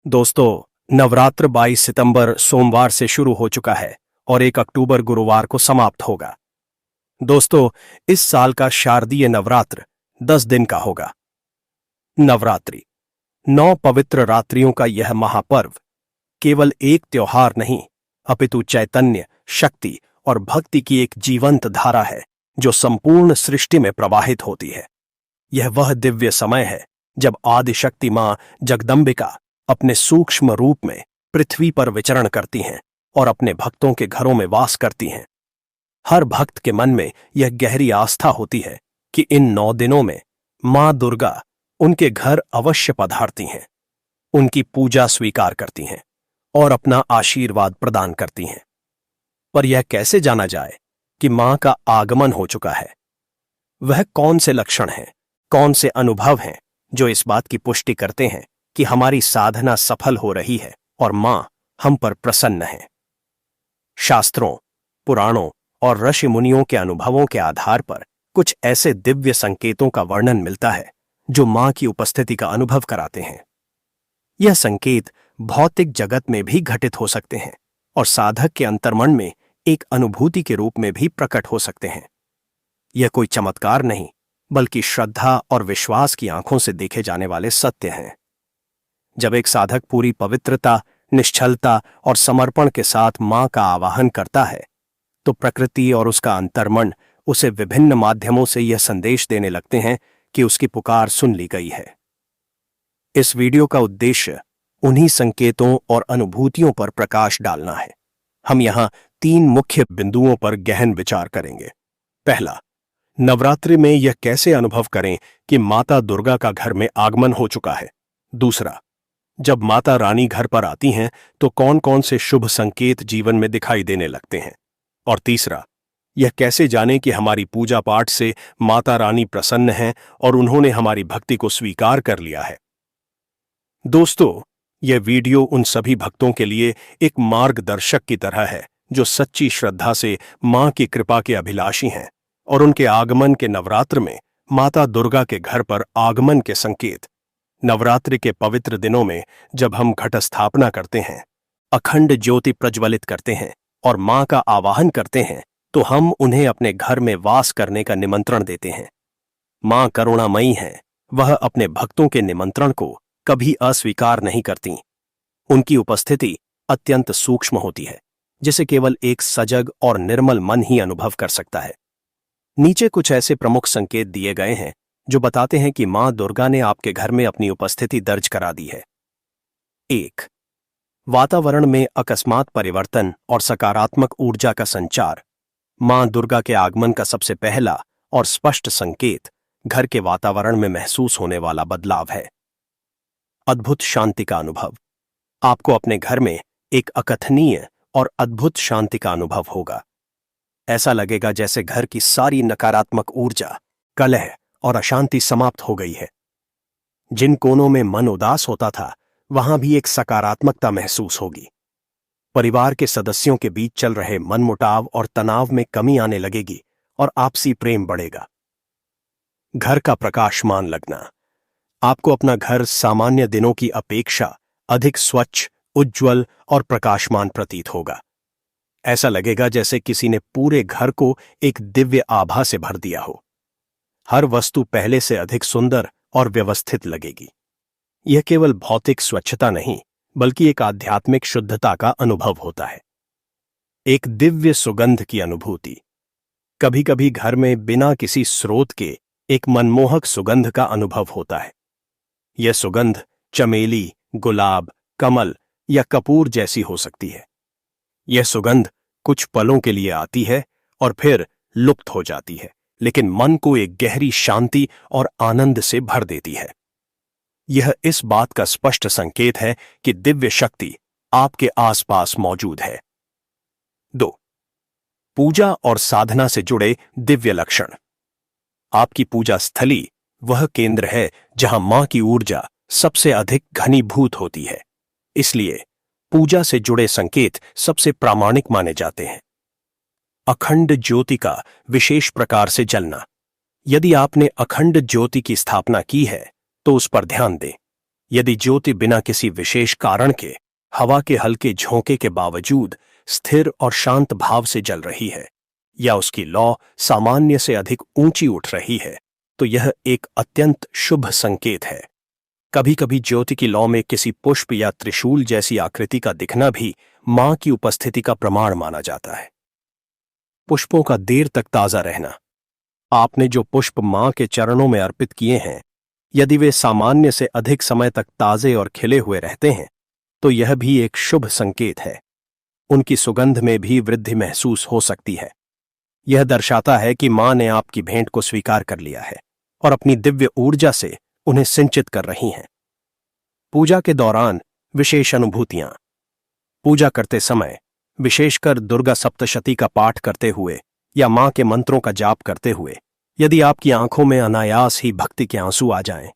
दोस्तों, नवरात्र 22 सितंबर सोमवार से शुरू हो चुका है और 1 अक्टूबर गुरुवार को समाप्त होगा। दोस्तों, इस साल का शारदीय नवरात्र 10 दिन का होगा। नवरात्रि 9 पवित्र रात्रियों का यह महापर्व केवल एक त्योहार नहीं, अपितु चैतन्य, शक्ति और भक्ति की एक जीवंत धारा है जो संपूर्ण सृष्टि में प्रवाहित होती है। यह वह दिव्य समय है जब आदिशक्ति मां जगदंबिका अपने सूक्ष्म रूप में पृथ्वी पर विचरण करती हैं और अपने भक्तों के घरों में वास करती हैं। हर भक्त के मन में यह गहरी आस्था होती है कि इन 9 दिनों में मां दुर्गा उनके घर अवश्य पधारती हैं, उनकी पूजा स्वीकार करती हैं और अपना आशीर्वाद प्रदान करती हैं। पर यह कैसे जाना जाए कि मां का आगमन हो चुका है? वह कौन से लक्षण हैं, कौन से अनुभव हैं जो इस बात की पुष्टि करते हैं कि हमारी साधना सफल हो रही है और मां हम पर प्रसन्न है? शास्त्रों, पुराणों और ऋषि मुनियों के अनुभवों के आधार पर कुछ ऐसे दिव्य संकेतों का वर्णन मिलता है जो मां की उपस्थिति का अनुभव कराते हैं। यह संकेत भौतिक जगत में भी घटित हो सकते हैं और साधक के अंतर्मन में एक अनुभूति के रूप में भी प्रकट हो सकते हैं। यह कोई चमत्कार नहीं, बल्कि श्रद्धा और विश्वास की आंखों से देखे जाने वाले सत्य हैं। जब एक साधक पूरी पवित्रता, निश्चलता और समर्पण के साथ मां का आवाहन करता है, तो प्रकृति और उसका अंतर्मन उसे विभिन्न माध्यमों से यह संदेश देने लगते हैं कि उसकी पुकार सुन ली गई है। इस वीडियो का उद्देश्य उन्हीं संकेतों और अनुभूतियों पर प्रकाश डालना है। हम यहां 3 मुख्य बिंदुओं पर गहन विचार करेंगे। पहला, नवरात्रि में यह कैसे अनुभव करें कि माता दुर्गा का घर में आगमन हो चुका है। दूसरा, जब माता रानी घर पर आती हैं तो कौन कौन से शुभ संकेत जीवन में दिखाई देने लगते हैं। और तीसरा, यह कैसे जानें कि हमारी पूजा पाठ से माता रानी प्रसन्न हैं और उन्होंने हमारी भक्ति को स्वीकार कर लिया है। दोस्तों, यह वीडियो उन सभी भक्तों के लिए एक मार्गदर्शक की तरह है जो सच्ची श्रद्धा से मां की कृपा के अभिलाषी हैं और उनके आगमन के नवरात्र में माता दुर्गा के घर पर आगमन के संकेत। नवरात्रि के पवित्र दिनों में जब हम घट स्थापना करते हैं, अखंड ज्योति प्रज्वलित करते हैं और मां का आवाहन करते हैं, तो हम उन्हें अपने घर में वास करने का निमंत्रण देते हैं। मां करुणामयी हैं, वह अपने भक्तों के निमंत्रण को कभी अस्वीकार नहीं करती। उनकी उपस्थिति अत्यंत सूक्ष्म होती है, जिसे केवल एक सजग और निर्मल मन ही अनुभव कर सकता है। नीचे कुछ ऐसे प्रमुख संकेत दिए गए हैं जो बताते हैं कि मां दुर्गा ने आपके घर में अपनी उपस्थिति दर्ज करा दी है। 1. वातावरण में अकस्मात परिवर्तन और सकारात्मक ऊर्जा का संचार। मां दुर्गा के आगमन का सबसे पहला और स्पष्ट संकेत घर के वातावरण में महसूस होने वाला बदलाव है। अद्भुत शांति का अनुभव। आपको अपने घर में एक अकथनीय और अद्भुत शांति का अनुभव होगा। ऐसा लगेगा जैसे घर की सारी नकारात्मक ऊर्जा, कलह और अशांति समाप्त हो गई है। जिन कोनों में मन उदास होता था, वहां भी एक सकारात्मकता महसूस होगी। परिवार के सदस्यों के बीच चल रहे मनमुटाव और तनाव में कमी आने लगेगी और आपसी प्रेम बढ़ेगा। घर का प्रकाशमान लगना। आपको अपना घर सामान्य दिनों की अपेक्षा अधिक स्वच्छ, उज्ज्वल और प्रकाशमान प्रतीत होगा। ऐसा लगेगा जैसे किसी ने पूरे घर को एक दिव्य आभा से भर दिया हो। हर वस्तु पहले से अधिक सुंदर और व्यवस्थित लगेगी। यह केवल भौतिक स्वच्छता नहीं, बल्कि एक आध्यात्मिक शुद्धता का अनुभव होता है। एक दिव्य सुगंध की अनुभूति। कभी कभी घर में बिना किसी स्रोत के एक मनमोहक सुगंध का अनुभव होता है। यह सुगंध चमेली, गुलाब, कमल या कपूर जैसी हो सकती है। यह सुगंध कुछ पलों के लिए आती है और फिर लुप्त हो जाती है, लेकिन मन को एक गहरी शांति और आनंद से भर देती है। यह इस बात का स्पष्ट संकेत है कि दिव्य शक्ति आपके आसपास मौजूद है। 2. पूजा और साधना से जुड़े दिव्य लक्षण। आपकी पूजा स्थली वह केंद्र है जहां मां की ऊर्जा सबसे अधिक घनीभूत होती है। इसलिए पूजा से जुड़े संकेत सबसे प्रामाणिक माने जाते हैं। अखंड ज्योति का विशेष प्रकार से जलना। यदि आपने अखंड ज्योति की स्थापना की है, तो उस पर ध्यान दें। यदि ज्योति बिना किसी विशेष कारण के हवा के हल्के झोंके के बावजूद स्थिर और शांत भाव से जल रही है या उसकी लौ सामान्य से अधिक ऊंची उठ रही है, तो यह एक अत्यंत शुभ संकेत है। कभी कभी ज्योति की लौ में किसी पुष्प या त्रिशूल जैसी आकृति का दिखना भी मां की उपस्थिति का प्रमाण माना जाता है। पुष्पों का देर तक ताजा रहना। आपने जो पुष्प मां के चरणों में अर्पित किए हैं, यदि वे सामान्य से अधिक समय तक ताजे और खिले हुए रहते हैं, तो यह भी एक शुभ संकेत है। उनकी सुगंध में भी वृद्धि महसूस हो सकती है। यह दर्शाता है कि मां ने आपकी भेंट को स्वीकार कर लिया है और अपनी दिव्य ऊर्जा से उन्हें सिंचित कर रही हैं। पूजा के दौरान विशेष अनुभूतियां। पूजा करते समय, विशेषकर दुर्गा सप्तशती का पाठ करते हुए या मां के मंत्रों का जाप करते हुए, यदि आपकी आंखों में अनायास ही भक्ति के आंसू आ जाएं,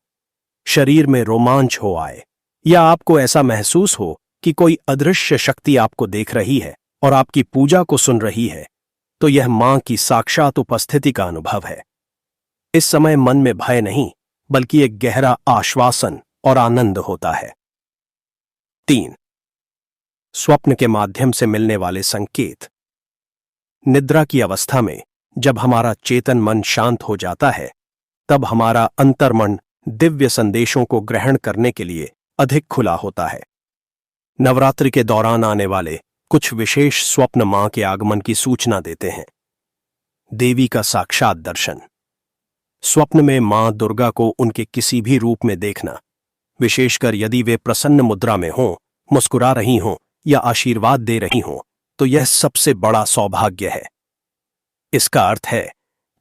शरीर में रोमांच हो आए या आपको ऐसा महसूस हो कि कोई अदृश्य शक्ति आपको देख रही है और आपकी पूजा को सुन रही है, तो यह मां की साक्षात उपस्थिति का अनुभव है। इस समय मन में भय नहीं, बल्कि एक गहरा आश्वासन और आनंद होता है। 3. स्वप्न के माध्यम से मिलने वाले संकेत। निद्रा की अवस्था में जब हमारा चेतन मन शांत हो जाता है, तब हमारा अंतर्मन दिव्य संदेशों को ग्रहण करने के लिए अधिक खुला होता है। नवरात्रि के दौरान आने वाले कुछ विशेष स्वप्न मां के आगमन की सूचना देते हैं। देवी का साक्षात दर्शन। स्वप्न में मां दुर्गा को उनके किसी भी रूप में देखना, विशेषकर यदि वे प्रसन्न मुद्रा में हों, मुस्कुरा रही हों या आशीर्वाद दे रही हों, तो यह सबसे बड़ा सौभाग्य है। इसका अर्थ है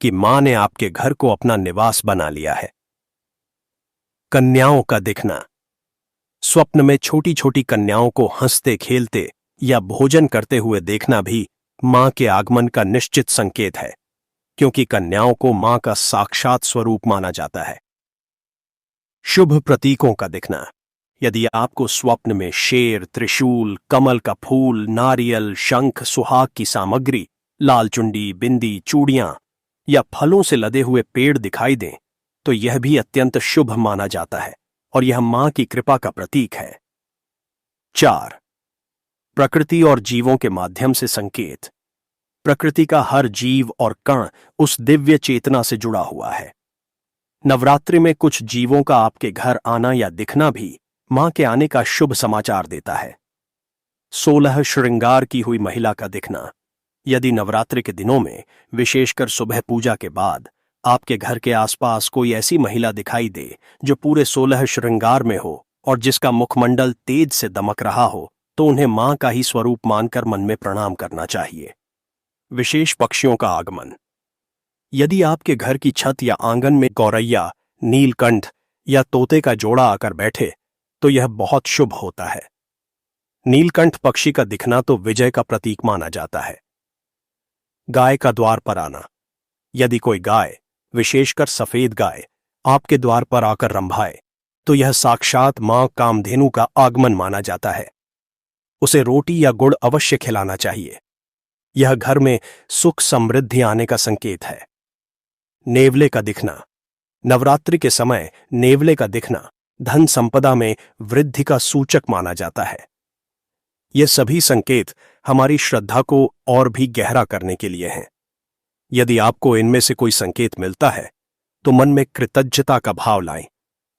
कि मां ने आपके घर को अपना निवास बना लिया है। कन्याओं का दिखना। स्वप्न में छोटी छोटी कन्याओं को हंसते खेलते या भोजन करते हुए देखना भी मां के आगमन का निश्चित संकेत है, क्योंकि कन्याओं को मां का साक्षात स्वरूप माना जाता है। शुभ प्रतीकों का दिखना। यदि आपको स्वप्न में शेर, त्रिशूल, कमल का फूल, नारियल, शंख, सुहाग की सामग्री, लाल चुंडी, बिंदी, चूड़ियां या फलों से लदे हुए पेड़ दिखाई दें, तो यह भी अत्यंत शुभ माना जाता है और यह मां की कृपा का प्रतीक है। 4. प्रकृति और जीवों के माध्यम से संकेत। प्रकृति का हर जीव और कण उस दिव्य चेतना से जुड़ा हुआ है। नवरात्रि में कुछ जीवों का आपके घर आना या दिखना भी मां के आने का शुभ समाचार देता है। 16 श्रृंगार की हुई महिला का दिखना। यदि नवरात्रि के दिनों में, विशेषकर सुबह पूजा के बाद, आपके घर के आसपास कोई ऐसी महिला दिखाई दे जो पूरे 16 श्रृंगार में हो और जिसका मुखमंडल तेज से दमक रहा हो, तो उन्हें मां का ही स्वरूप मानकर मन में प्रणाम करना चाहिए। विशेष पक्षियों का आगमन। यदि आपके घर की छत या आंगन में गौरैया, नीलकंठ या तोते का जोड़ा आकर बैठे, तो यह बहुत शुभ होता है। नीलकंठ पक्षी का दिखना तो विजय का प्रतीक माना जाता है। गाय का द्वार पर आना। यदि कोई गाय, विशेषकर सफेद गाय, आपके द्वार पर आकर रंभाए, तो यह साक्षात मां कामधेनु का आगमन माना जाता है। उसे रोटी या गुड़ अवश्य खिलाना चाहिए। यह घर में सुख समृद्धि आने का संकेत है। नेवले का दिखना। नवरात्रि के समय नेवले का दिखना धन संपदा में वृद्धि का सूचक माना जाता है। ये सभी संकेत हमारी श्रद्धा को और भी गहरा करने के लिए हैं। यदि आपको इनमें से कोई संकेत मिलता है, तो मन में कृतज्ञता का भाव लाएं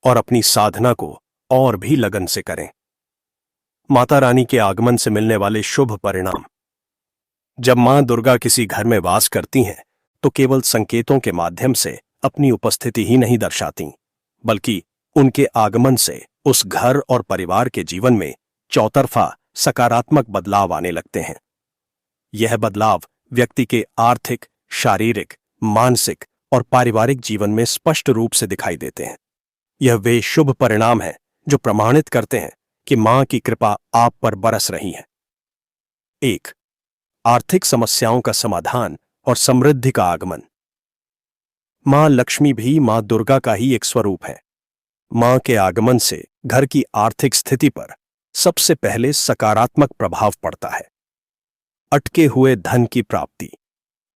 और अपनी साधना को और भी लगन से करें। माता रानी के आगमन से मिलने वाले शुभ परिणाम। जब मां दुर्गा किसी घर में वास करती हैं, तो केवल संकेतों के माध्यम से अपनी उपस्थिति ही नहीं दर्शाती, बल्कि उनके आगमन से उस घर और परिवार के जीवन में चौतरफा सकारात्मक बदलाव आने लगते हैं। यह बदलाव व्यक्ति के आर्थिक, शारीरिक, मानसिक और पारिवारिक जीवन में स्पष्ट रूप से दिखाई देते हैं। यह वे शुभ परिणाम हैं जो प्रमाणित करते हैं कि मां की कृपा आप पर बरस रही है। 1. आर्थिक समस्याओं का समाधान और समृद्धि का आगमन। मां लक्ष्मी भी मां दुर्गा का ही एक स्वरूप है। मां के आगमन से घर की आर्थिक स्थिति पर सबसे पहले सकारात्मक प्रभाव पड़ता है। अटके हुए धन की प्राप्ति।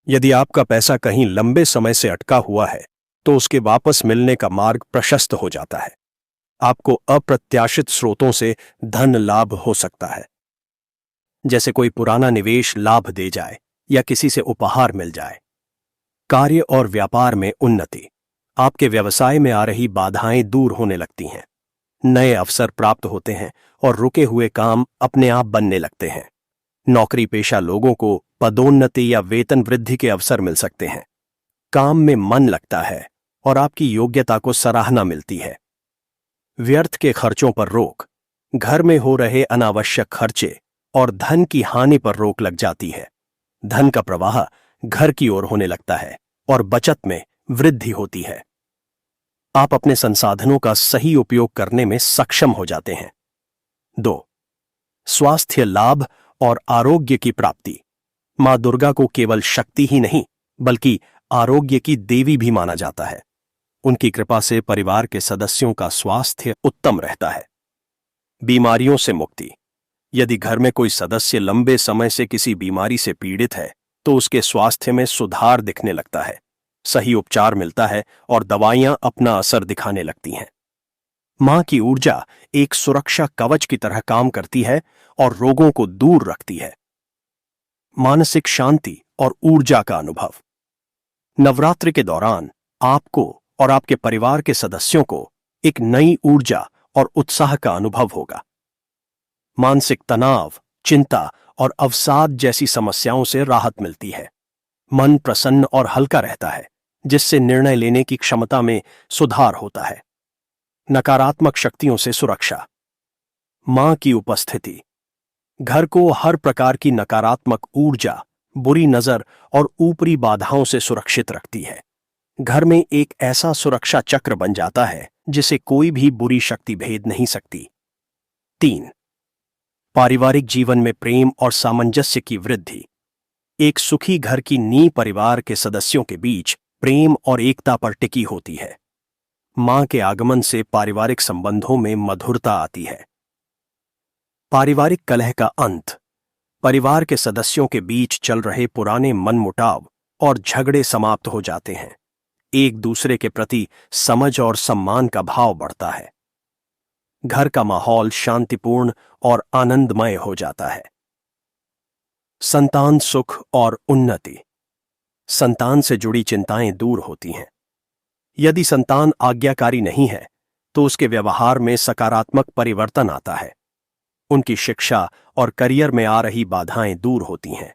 यदि आपका पैसा कहीं लंबे समय से अटका हुआ है, तो उसके वापस मिलने का मार्ग प्रशस्त हो जाता है। आपको अप्रत्याशित स्रोतों से धन लाभ हो सकता है, जैसे कोई पुराना निवेश लाभ दे जाए या किसी से उपहार मिल जाए। कार्य और व्यापार में उन्नति। आपके व्यवसाय में आ रही बाधाएं दूर होने लगती हैं। नए अवसर प्राप्त होते हैं और रुके हुए काम अपने आप बनने लगते हैं। नौकरी पेशा लोगों को पदोन्नति या वेतन वृद्धि के अवसर मिल सकते हैं। काम में मन लगता है और आपकी योग्यता को सराहना मिलती है। व्यर्थ के खर्चों पर रोक। घर में हो रहे अनावश्यक खर्चे और धन की हानि पर रोक लग जाती है। धन का प्रवाह घर की ओर होने लगता है और बचत में वृद्धि होती है। आप अपने संसाधनों का सही उपयोग करने में सक्षम हो जाते हैं। 2. स्वास्थ्य लाभ और आरोग्य की प्राप्ति। मां दुर्गा को केवल शक्ति ही नहीं बल्कि आरोग्य की देवी भी माना जाता है। उनकी कृपा से परिवार के सदस्यों का स्वास्थ्य उत्तम रहता है। बीमारियों से मुक्ति। यदि घर में कोई सदस्य लंबे समय से किसी बीमारी से पीड़ित है तो उसके स्वास्थ्य में सुधार दिखने लगता है। सही उपचार मिलता है और दवाइयां अपना असर दिखाने लगती हैं। मां की ऊर्जा एक सुरक्षा कवच की तरह काम करती है और रोगों को दूर रखती है। मानसिक शांति और ऊर्जा का अनुभव। नवरात्रि के दौरान आपको और आपके परिवार के सदस्यों को एक नई ऊर्जा और उत्साह का अनुभव होगा। मानसिक तनाव, चिंता और अवसाद जैसी समस्याओं से राहत मिलती है। मन प्रसन्न और हल्का रहता है, जिससे निर्णय लेने की क्षमता में सुधार होता है। नकारात्मक शक्तियों से सुरक्षा। मां की उपस्थिति घर को हर प्रकार की नकारात्मक ऊर्जा, बुरी नजर और ऊपरी बाधाओं से सुरक्षित रखती है। घर में एक ऐसा सुरक्षा चक्र बन जाता है जिसे कोई भी बुरी शक्ति भेद नहीं सकती। 3. पारिवारिक जीवन में प्रेम और सामंजस्य की वृद्धि। एक सुखी घर की नींव परिवार के सदस्यों के बीच प्रेम और एकता पर टिकी होती है। मां के आगमन से पारिवारिक संबंधों में मधुरता आती है। पारिवारिक कलह का अंत। परिवार के सदस्यों के बीच चल रहे पुराने मनमुटाव और झगड़े समाप्त हो जाते हैं। एक दूसरे के प्रति समझ और सम्मान का भाव बढ़ता है। घर का माहौल शांतिपूर्ण और आनंदमय हो जाता है। संतान सुख और उन्नति। संतान से जुड़ी चिंताएं दूर होती हैं। यदि संतान आज्ञाकारी नहीं है तो उसके व्यवहार में सकारात्मक परिवर्तन आता है। उनकी शिक्षा और करियर में आ रही बाधाएं दूर होती हैं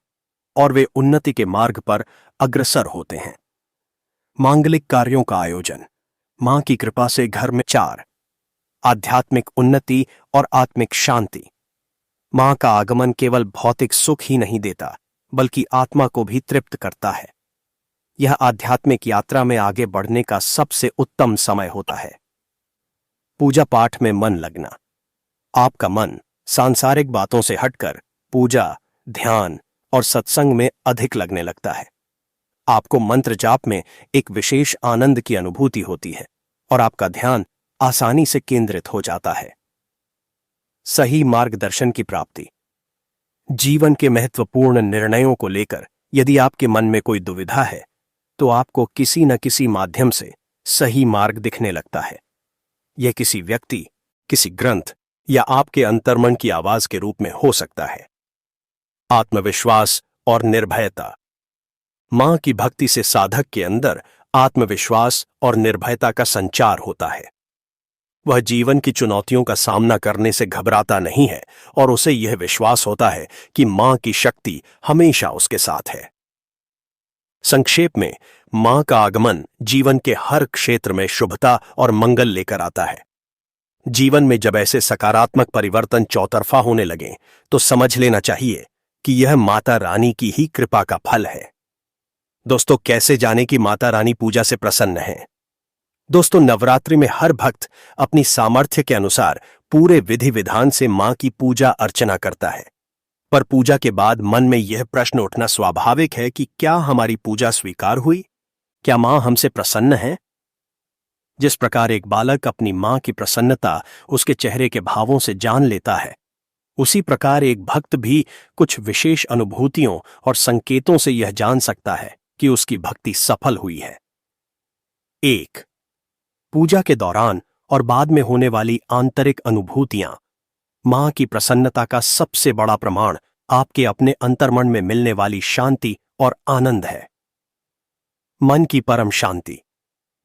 और वे उन्नति के मार्ग पर अग्रसर होते हैं। मांगलिक कार्यों का आयोजन। मां की कृपा से घर में 4. आध्यात्मिक उन्नति और आत्मिक शांति। मां का आगमन केवल भौतिक सुख ही नहीं देता बल्कि आत्मा को भी तृप्त करता है। यह आध्यात्मिक यात्रा में आगे बढ़ने का सबसे उत्तम समय होता है। पूजा पाठ में मन लगना। आपका मन सांसारिक बातों से हटकर पूजा, ध्यान और सत्संग में अधिक लगने लगता है। आपको मंत्र जाप में एक विशेष आनंद की अनुभूति होती है और आपका ध्यान आसानी से केंद्रित हो जाता है। सही मार्गदर्शन की प्राप्ति। जीवन के महत्वपूर्ण निर्णयों को लेकर यदि आपके मन में कोई दुविधा है तो आपको किसी न किसी माध्यम से सही मार्ग दिखने लगता है। यह किसी व्यक्ति, किसी ग्रंथ या आपके अंतर्मन की आवाज के रूप में हो सकता है। आत्मविश्वास और निर्भयता। मां की भक्ति से साधक के अंदर आत्मविश्वास और निर्भयता का संचार होता है। वह जीवन की चुनौतियों का सामना करने से घबराता नहीं है और उसे यह विश्वास होता है कि मां की शक्ति हमेशा उसके साथ है। संक्षेप में, मां का आगमन जीवन के हर क्षेत्र में शुभता और मंगल लेकर आता है। जीवन में जब ऐसे सकारात्मक परिवर्तन चौतरफा होने लगे तो समझ लेना चाहिए कि यह माता रानी की ही कृपा का फल है। दोस्तों, कैसे जाने कि माता रानी पूजा से प्रसन्न है? दोस्तों, नवरात्रि में हर भक्त अपनी सामर्थ्य के अनुसार पूरे विधि विधान से मां की पूजा अर्चना करता है। पर पूजा के बाद मन में यह प्रश्न उठना स्वाभाविक है कि क्या हमारी पूजा स्वीकार हुई? क्या मां हमसे प्रसन्न है? जिस प्रकार एक बालक अपनी मां की प्रसन्नता उसके चेहरे के भावों से जान लेता है, उसी प्रकार एक भक्त भी कुछ विशेष अनुभूतियों और संकेतों से यह जान सकता है कि उसकी भक्ति सफल हुई है। 1. पूजा के दौरान और बाद में होने वाली आंतरिक अनुभूतियां मां की प्रसन्नता का सबसे बड़ा प्रमाण आपके अपने अंतर्मन में मिलने वाली शांति और आनंद है। मन की परम शांति।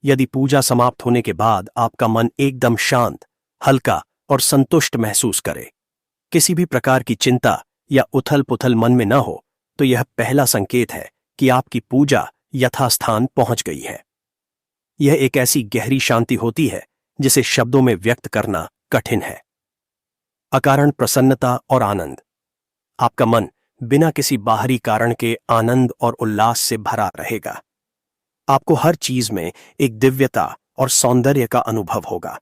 यदि पूजा समाप्त होने के बाद आपका मन एकदम शांत, हल्का और संतुष्ट महसूस करे, किसी भी प्रकार की चिंता या उथल पुथल मन में न हो, तो यह पहला संकेत है कि आपकी पूजा यथास्थान पहुंच गई है। यह एक ऐसी गहरी शांति होती है जिसे शब्दों में व्यक्त करना कठिन है। अकारण प्रसन्नता और आनंद। आपका मन बिना किसी बाहरी कारण के आनंद और उल्लास से भरा रहेगा। आपको हर चीज में एक दिव्यता और सौंदर्य का अनुभव होगा।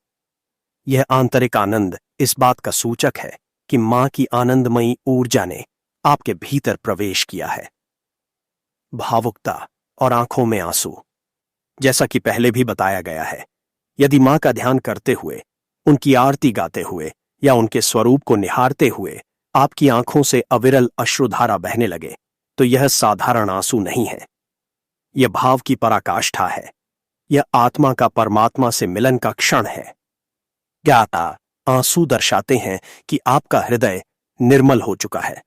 यह आंतरिक आनंद इस बात का सूचक है कि मां की आनंदमयी ऊर्जा ने आपके भीतर प्रवेश किया है। भावुकता और आंखों में आंसू। जैसा कि पहले भी बताया गया है, यदि मां का ध्यान करते हुए, उनकी आरती गाते हुए या उनके स्वरूप को निहारते हुए आपकी आंखों से अविरल अश्रुधारा बहने लगे, तो यह साधारण आंसू नहीं है। यह भाव की पराकाष्ठा है। यह आत्मा का परमात्मा से मिलन का क्षण है। ज्ञाता आंसू दर्शाते हैं कि आपका हृदय निर्मल हो चुका है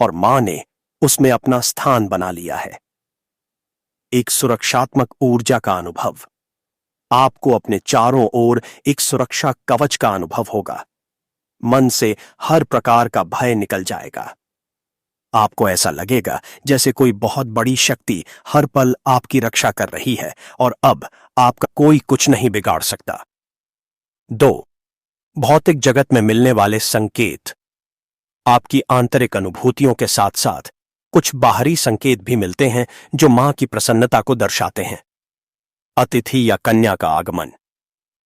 और मां ने उसमें अपना स्थान बना लिया है। एक सुरक्षात्मक ऊर्जा का अनुभव। आपको अपने चारों ओर एक सुरक्षा कवच का अनुभव होगा। मन से हर प्रकार का भय निकल जाएगा। आपको ऐसा लगेगा जैसे कोई बहुत बड़ी शक्ति हर पल आपकी रक्षा कर रही है और अब आपका कोई कुछ नहीं बिगाड़ सकता। 2. भौतिक जगत में मिलने वाले संकेत। आपकी आंतरिक अनुभूतियों के साथ साथ कुछ बाहरी संकेत भी मिलते हैं जो मां की प्रसन्नता को दर्शाते हैं। अतिथि या कन्या का आगमन।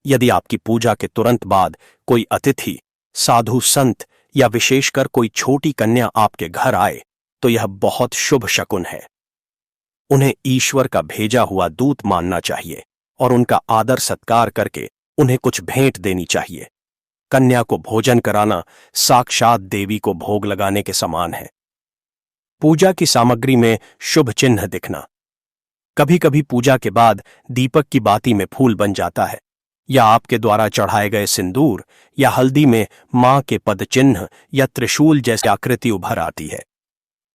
यदि आपकी पूजा के तुरंत बाद कोई अतिथि, साधु संत या विशेषकर कोई छोटी कन्या आपके घर आए, तो यह बहुत शुभ शकुन है। उन्हें ईश्वर का भेजा हुआ दूत मानना चाहिए और उनका आदर सत्कार करके उन्हें कुछ भेंट देनी चाहिए। कन्या को भोजन कराना साक्षात देवी को भोग लगाने के समान है। पूजा की सामग्री में शुभ चिन्ह दिखना। कभी कभी पूजा के बाद दीपक की बाती में फूल बन जाता है, या आपके द्वारा चढ़ाए गए सिंदूर या हल्दी में मां के पद चिन्ह या त्रिशूल जैसी आकृति उभर आती है।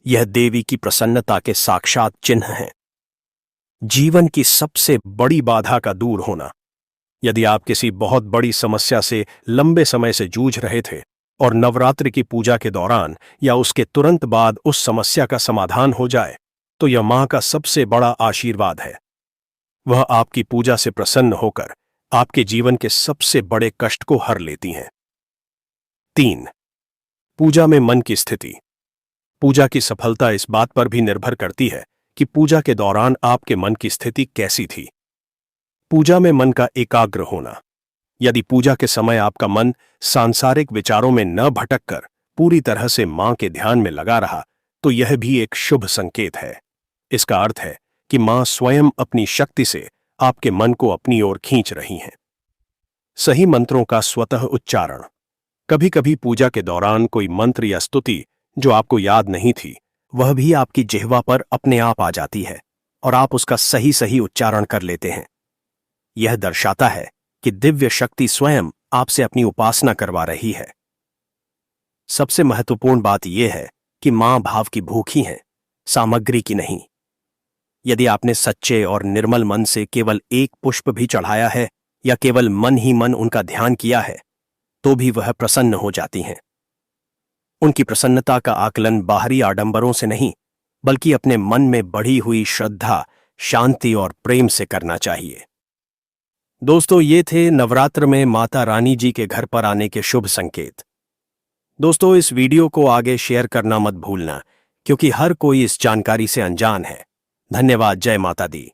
यह देवी की प्रसन्नता के साक्षात चिन्ह हैं। जीवन की सबसे बड़ी बाधा का दूर होना। यदि आप किसी बहुत बड़ी समस्या से लंबे समय से जूझ रहे थे और नवरात्रि की पूजा के दौरान या उसके तुरंत बाद उस समस्या का समाधान हो जाए, तो यह मां का सबसे बड़ा आशीर्वाद है। वह आपकी पूजा से प्रसन्न होकर आपके जीवन के सबसे बड़े कष्ट को हर लेती हैं। 3. पूजा में मन की स्थिति। पूजा की सफलता इस बात पर भी निर्भर करती है कि पूजा के दौरान आपके मन की स्थिति कैसी थी। पूजा में मन का एकाग्र होना। यदि पूजा के समय आपका मन सांसारिक विचारों में न भटककर पूरी तरह से मां के ध्यान में लगा रहा, तो यह भी एक शुभ संकेत है। इसका अर्थ है कि मां स्वयं अपनी शक्ति से आपके मन को अपनी ओर खींच रही हैं। सही मंत्रों का स्वतः उच्चारण। कभी कभी पूजा के दौरान कोई मंत्र या स्तुति जो आपको याद नहीं थी, वह भी आपकी जिह्वा पर अपने आप आ जाती है और आप उसका सही सही उच्चारण कर लेते हैं। यह दर्शाता है कि दिव्य शक्ति स्वयं आपसे अपनी उपासना करवा रही है। सबसे महत्वपूर्ण बात यह है कि मां भाव की भूखी हैं, सामग्री की नहीं। यदि आपने सच्चे और निर्मल मन से केवल एक पुष्प भी चढ़ाया है या केवल मन ही मन उनका ध्यान किया है, तो भी वह प्रसन्न हो जाती हैं। उनकी प्रसन्नता का आकलन बाहरी आडंबरों से नहीं, बल्कि अपने मन में बढ़ी हुई श्रद्धा, शांति और प्रेम से करना चाहिए। दोस्तों, ये थे नवरात्र में माता रानी जी के घर पर आने के शुभ संकेत। दोस्तों, इस वीडियो को आगे शेयर करना मत भूलना, क्योंकि हर कोई इस जानकारी से अनजान है। धन्यवाद। जय माता दी।